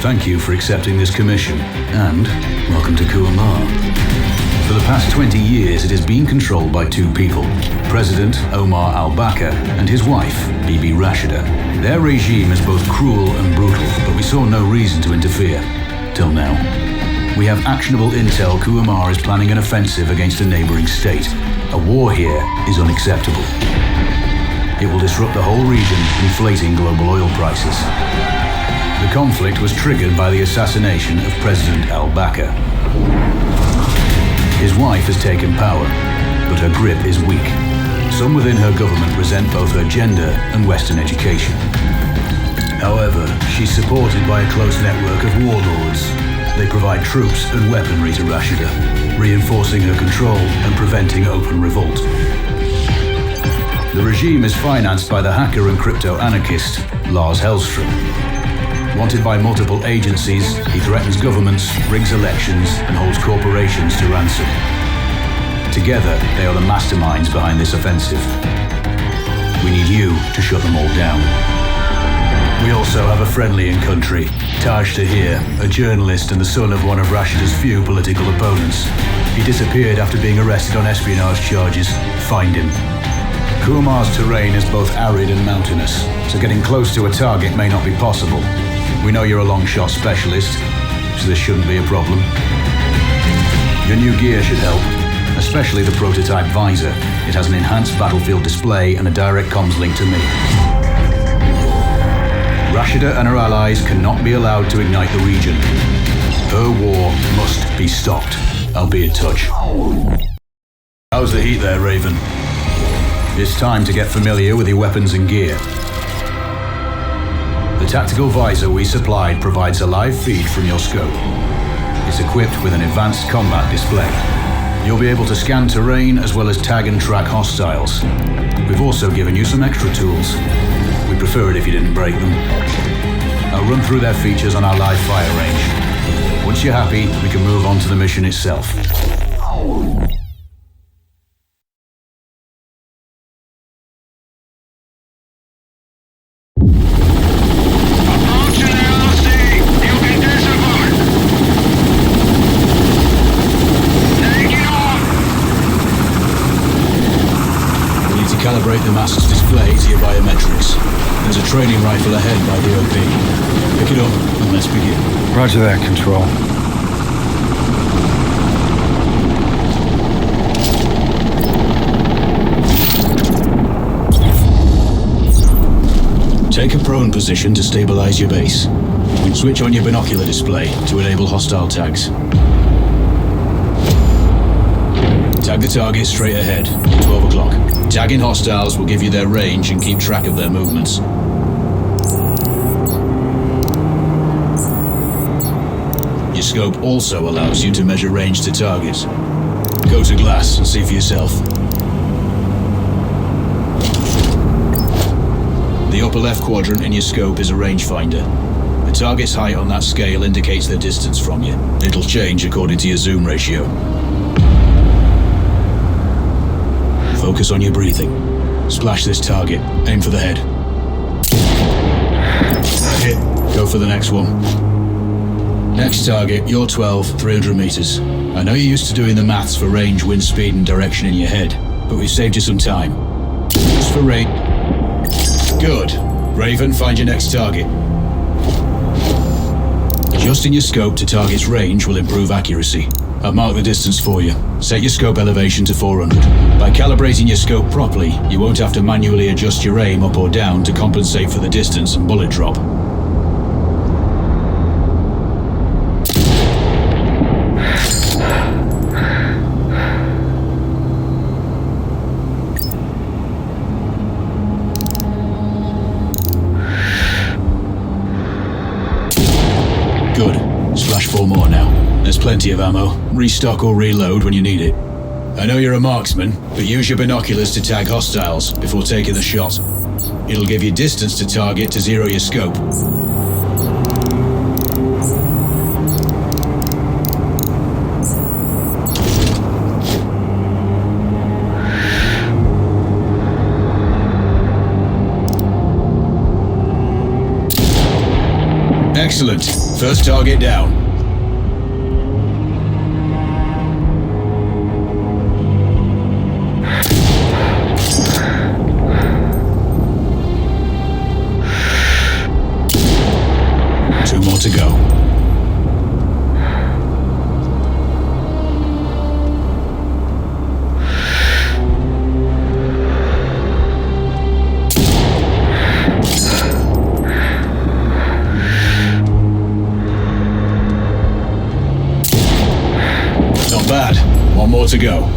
Thank you for accepting this commission, and welcome to Kuamar. For the past 20 years, it has been controlled by two people, President Omar al-Bakr and his wife, Bibi Rashida. Their regime is both cruel and brutal, but we saw no reason to interfere. Till now. We have actionable intel Kuamar is planning an offensive against a neighboring state. A war here is unacceptable. It will disrupt the whole region, inflating global oil prices. The conflict was triggered by the assassination of President al-Bakr. His wife has taken power, but her grip is weak. Some within her government resent both her gender and Western education. However, she's supported by a close network of warlords. They provide troops and weaponry to Rashida, reinforcing her control and preventing open revolt. The regime is financed by the hacker and crypto-anarchist Lars Hellstrom. Wanted by multiple agencies, he threatens governments, rigs elections, and holds corporations to ransom. Together, they are the masterminds behind this offensive. We need you to shut them all down. We also have a friendly in country, Taj Tahir, a journalist and the son of one of Rashida's few political opponents. He disappeared after being arrested on espionage charges. Find him. Kuamar's terrain is both arid and mountainous, so getting close to a target may not be possible. We know you're a long shot specialist, so this shouldn't be a problem. Your new gear should help, especially the prototype visor. It has an enhanced battlefield display and a direct comms link to me. Rashida and her allies cannot be allowed to ignite the region. Her war must be stopped. I'll be in touch. How's the heat there, Raven? It's time to get familiar with your weapons and gear. The tactical visor we supplied provides a live feed from your scope. It's equipped with an advanced combat display. You'll be able to scan terrain as well as tag and track hostiles. We've also given you some extra tools. We'd prefer it if you didn't break them. I'll run through their features on our live fire range. Once you're happy, we can move on to the mission itself. Calibrate the mask's display to your biometrics. There's a training rifle ahead by the OP. Pick it up and let's begin. Roger that, Control. Take a prone position to stabilize your base. Switch on your binocular display to enable hostile tags. Tag the target straight ahead, 12 o'clock. Tagging hostiles will give you their range and keep track of their movements. Your scope also allows you to measure range to targets. Go to glass and see for yourself. The upper left quadrant in your scope is a rangefinder. The target's height on that scale indicates their distance from you. It'll change according to your zoom ratio. Focus on your breathing. Splash this target. Aim for the head. Hit. Go for the next one. Next target, you're 12, 300 meters. I know you're used to doing the maths for range, wind speed, and direction in your head, but we've saved you some time. Just for range. Good. Raven, find your next target. Adjusting your scope to target's range will improve accuracy. I've marked the distance for you. Set your scope elevation to 400. By calibrating your scope properly, you won't have to manually adjust your aim up or down to compensate for the distance and bullet drop. Good. Splash 4 more now. There's plenty of ammo. Restock or reload when you need it. I know you're a marksman, but use your binoculars to tag hostiles before taking the shot. It'll give you distance to target to zero your scope. Excellent. First target down. Two more to go. Not bad. One more to go.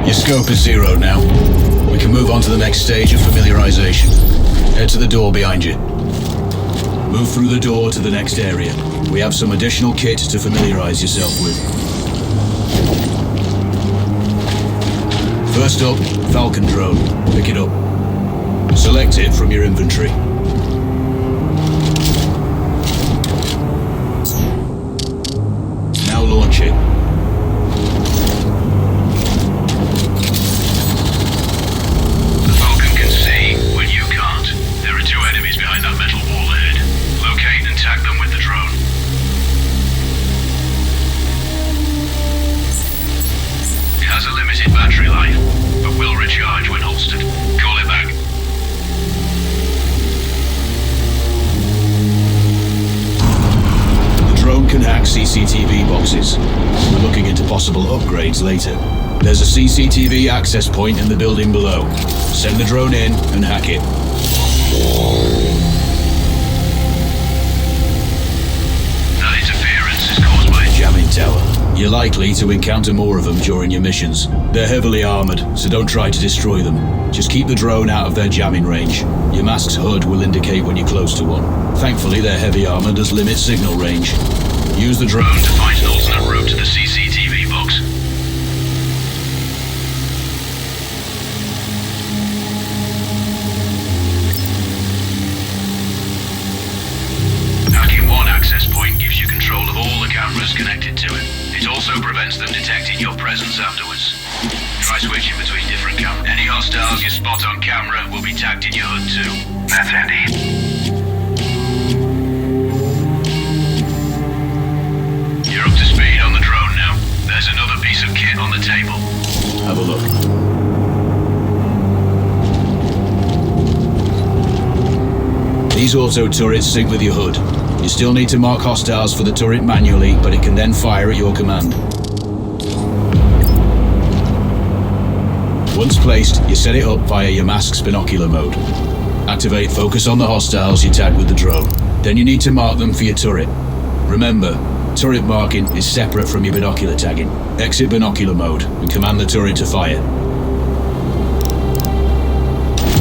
Your scope is zeroed now. We can move on to the next stage of familiarization. Head to the door behind you. Move through the door to the next area. We have some additional kit to familiarize yourself with. First up, Falcon drone. Pick it up. Select it from your inventory. Now launch it. Battery life, but will recharge when holstered. Call it back. The drone can hack CCTV boxes. We're looking into possible upgrades later. There's a CCTV access point in the building below. Send the drone in and hack it. That interference is caused by a jamming tower. You're likely to encounter more of them during your missions. They're heavily armored, so don't try to destroy them. Just keep the drone out of their jamming range. Your mask's HUD will indicate when you're close to one. Thankfully, their heavy armor does limit signal range. Use the drone to find an alternate route to the CCTV box. Hacking one access point gives you control of all the cameras connected to it. It also prevents them detecting your presence afterwards. Try switching between different cameras. Any hostiles you spot on camera will be tagged in your HUD too. That's handy. You're up to speed on the drone now. There's another piece of kit on the table. Have a look. These auto turrets sync with your HUD. You still need to mark hostiles for the turret manually, but it can then fire at your command. Once placed, you set it up via your mask's binocular mode. Activate focus on the hostiles you tag with the drone. Then you need to mark them for your turret. Remember, turret marking is separate from your binocular tagging. Exit binocular mode and command the turret to fire.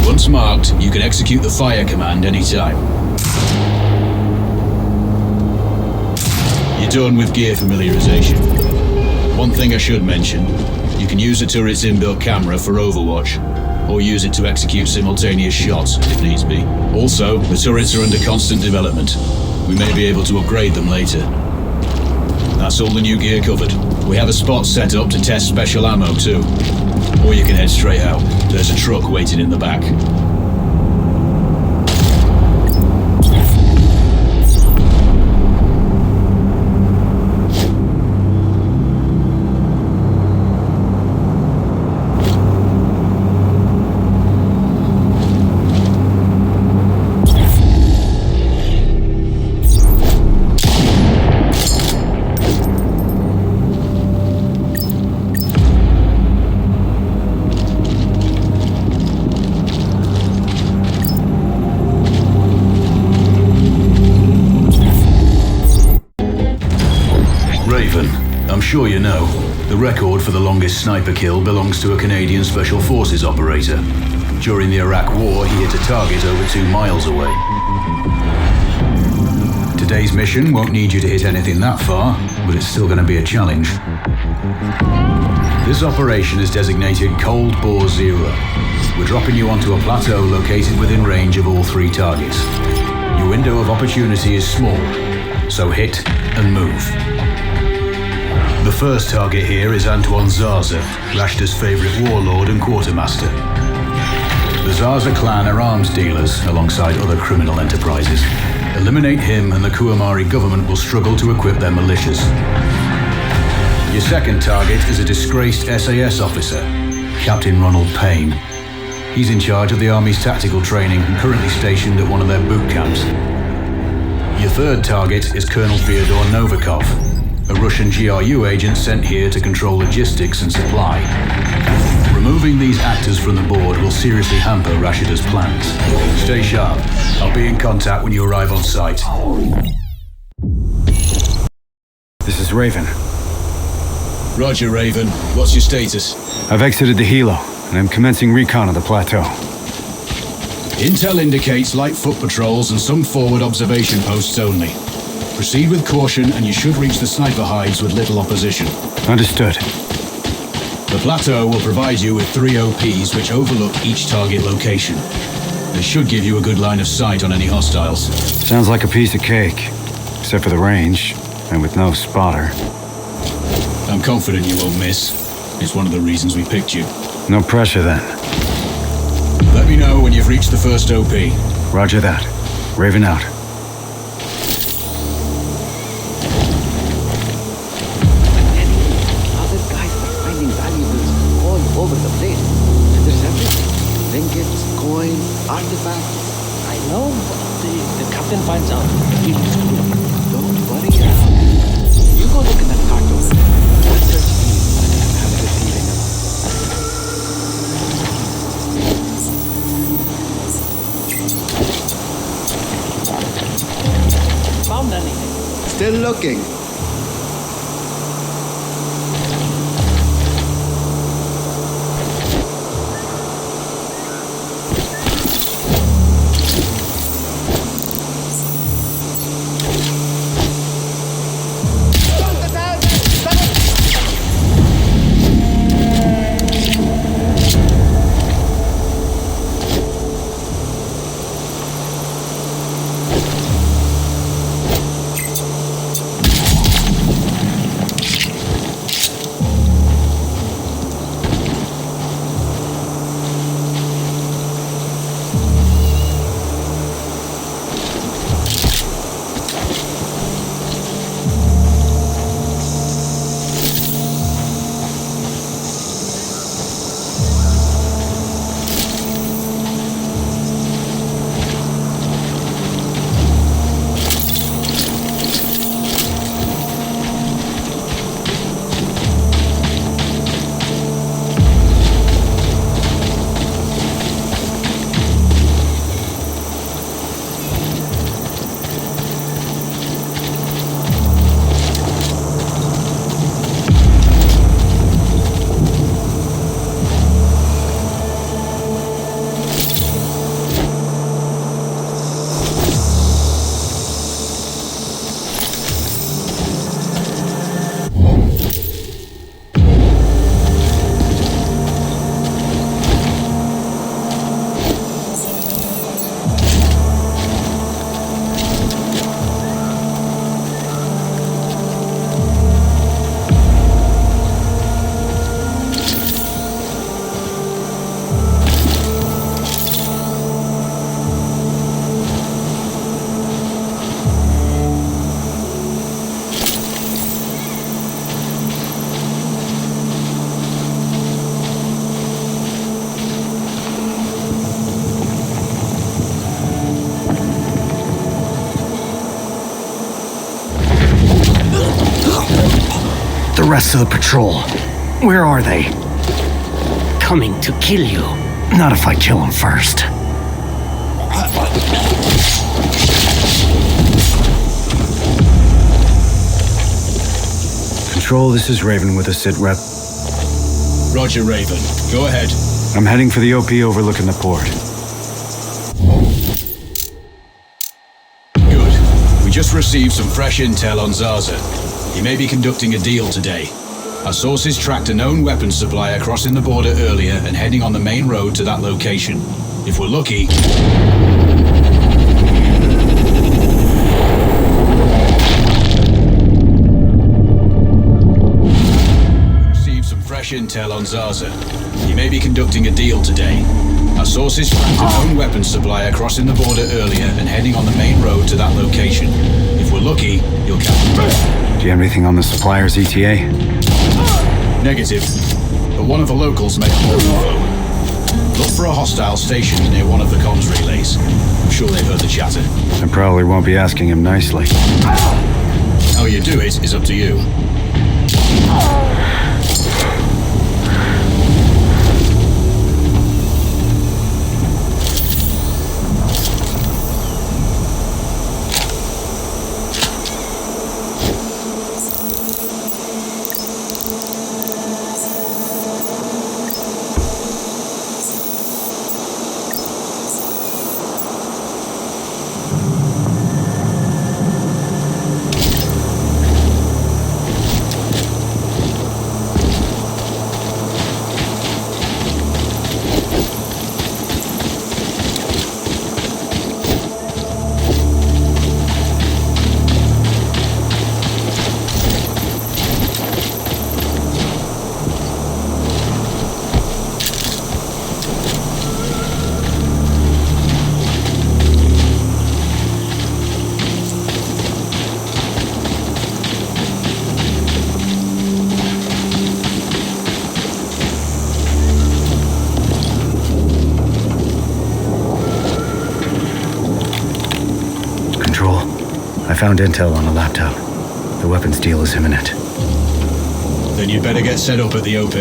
Once marked, you can execute the fire command anytime. You're done with gear familiarization. One thing I should mention, you can use the turret's inbuilt camera for overwatch, or use it to execute simultaneous shots if needs be. Also, the turrets are under constant development. We may be able to upgrade them later. That's all the new gear covered. We have a spot set up to test special ammo too. Or you can head straight out. There's a truck waiting in the back. sure you know, the record for the longest sniper kill belongs to a Canadian Special Forces operator. During the Iraq War, he hit a target over 2 miles away. Today's mission won't need you to hit anything that far, but it's still going to be a challenge. This operation is designated Cold Bore Zero. We're dropping you onto a plateau located within range of all 3 targets. Your window of opportunity is small, so hit and move. The first target here is Antoine Zaza, Rashta's favorite warlord and quartermaster. The Zaza clan are arms dealers alongside other criminal enterprises. Eliminate him and the Kuamari government will struggle to equip their militias. Your second target is a disgraced SAS officer, Captain Ronald Payne. He's in charge of the Army's tactical training and currently stationed at one of their boot camps. Your third target is Colonel Fyodor Novikov, a Russian GRU agent sent here to control logistics and supply. Removing these actors from the board will seriously hamper Rashida's plans. Stay sharp. I'll be in contact when you arrive on site. This is Raven. Roger, Raven. What's your status? I've exited the helo, and I'm commencing recon of the plateau. Intel indicates light foot patrols and some forward observation posts only. Proceed with caution and you should reach the sniper hides with little opposition. Understood. The plateau will provide you with 3 OPs which overlook each target location. They should give you a good line of sight on any hostiles. Sounds like a piece of cake, except for the range, and with no spotter. I'm confident you won't miss. It's one of the reasons we picked you. No pressure then. Let me know when you've reached the first OP. Roger that. Raven out. Other guys are finding valuables all over the place. There's everything. Trinkets, coins, artifacts. I know, the captain finds out. Don't worry around. You go look in that cart over there. That's your team. I have a good feeling about it. Found anything? Still looking. The rest of the patrol. Where are they? Coming to kill you. Not if I kill them first. Control, this is Raven with a sit rep. Roger, Raven. Go ahead. I'm heading for the OP overlooking the port. Good. We just received some fresh intel on Zaza. He may be conducting a deal today. Our sources tracked a known weapons supplier crossing the border earlier and heading on the main road to that location. If we're lucky... Received some fresh intel on Zaza. He may be conducting a deal today. Our sources tracked a known weapons supplier crossing the border earlier and heading on the main road to that location. If we're lucky, you'll catch him. Do you have anything on the supplier's ETA? Negative, but one of the locals may have more info. Look for a hostile stationed near one of the comms relays. I'm sure they've heard the chatter. I probably won't be asking him nicely. How you do it is up to you. I found intel on a laptop. The weapons deal is imminent. Then you'd better get set up at the OP.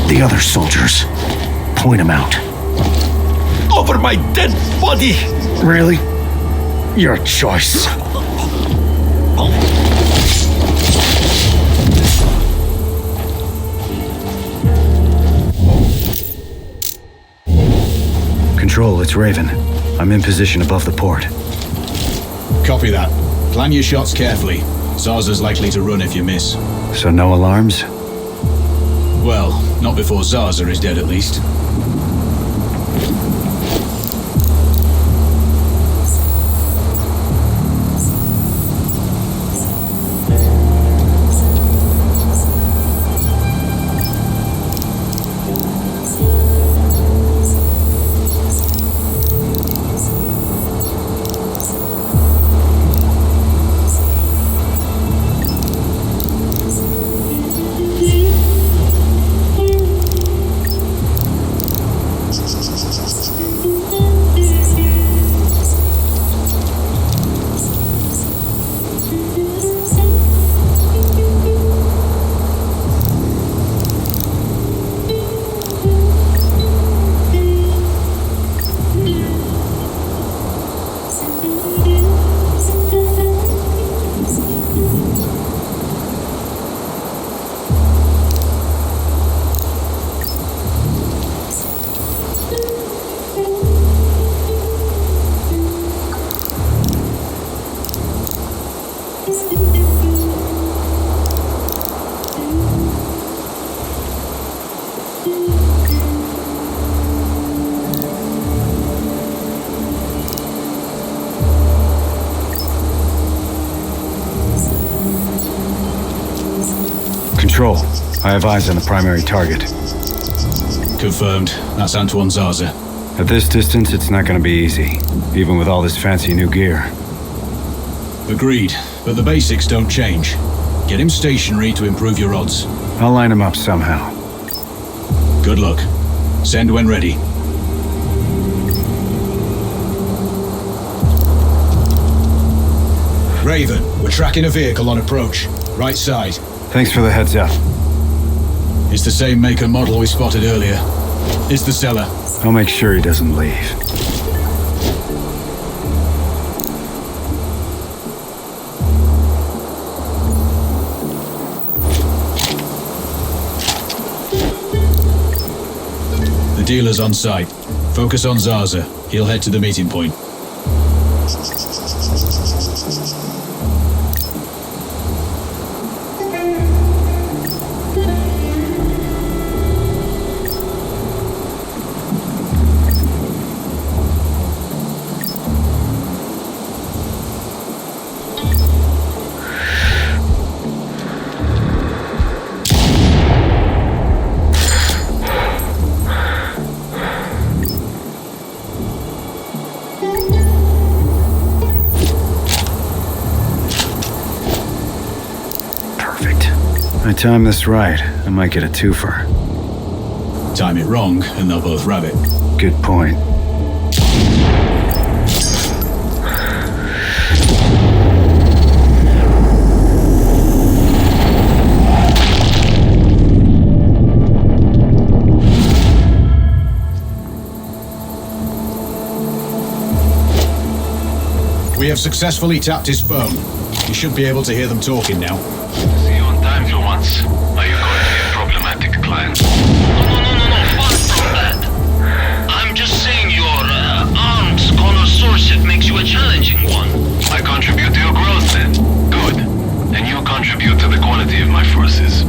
The other soldiers. Point them out. Over my dead body! Really? Your choice. Control, it's Raven. I'm in position above the port. Copy that. Plan your shots carefully. Zaza's likely to run if you miss. So no alarms? Well, not before Zaza is dead at least. Patrol, I have eyes on the primary target. Confirmed. That's Antoine Zaza. At this distance, it's not gonna be easy, even with all this fancy new gear. Agreed, but the basics don't change. Get him stationary to improve your odds. I'll line him up somehow. Good luck. Send when ready. Raven, we're tracking a vehicle on approach. Right side. Thanks for the heads up. It's the same make and model we spotted earlier. It's the seller. I'll make sure he doesn't leave. The dealer's on site. Focus on Zaza. He'll head to the meeting point. I time this right, I might get a twofer. Time it wrong, and they'll both rabbit. Good point. We have successfully tapped his phone. You should be able to hear them talking now. See you on time for once. Are you going to be a problematic client? No, far from that. I'm just saying your arms connoisseurship makes you a challenging one. I contribute to your growth then. Good. And you contribute to the quality of my forces.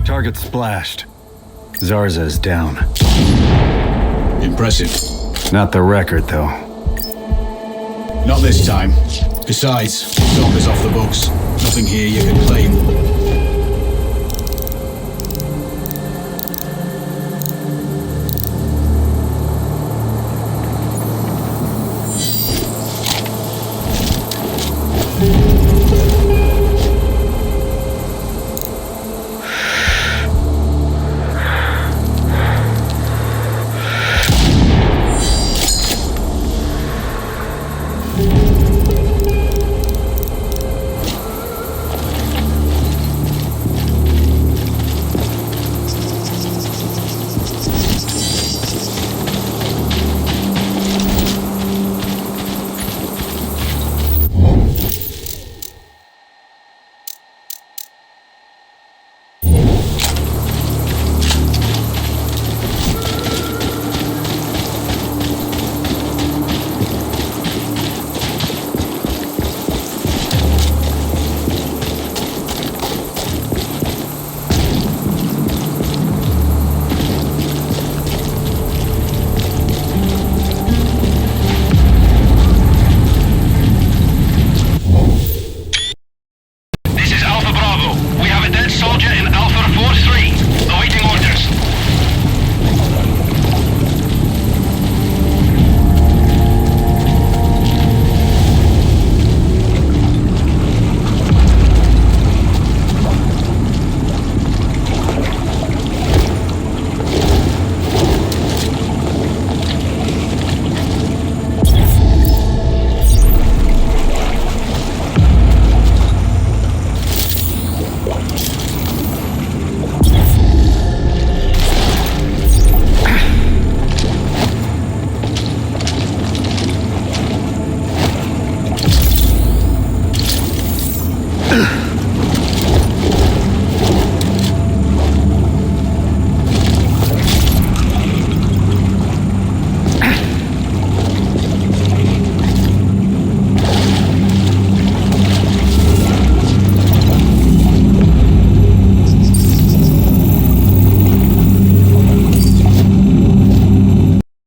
Target splashed. Zarza is down. Impressive. Not the record, though. Not this time. Besides, Zomb is off the books. Nothing here you can claim.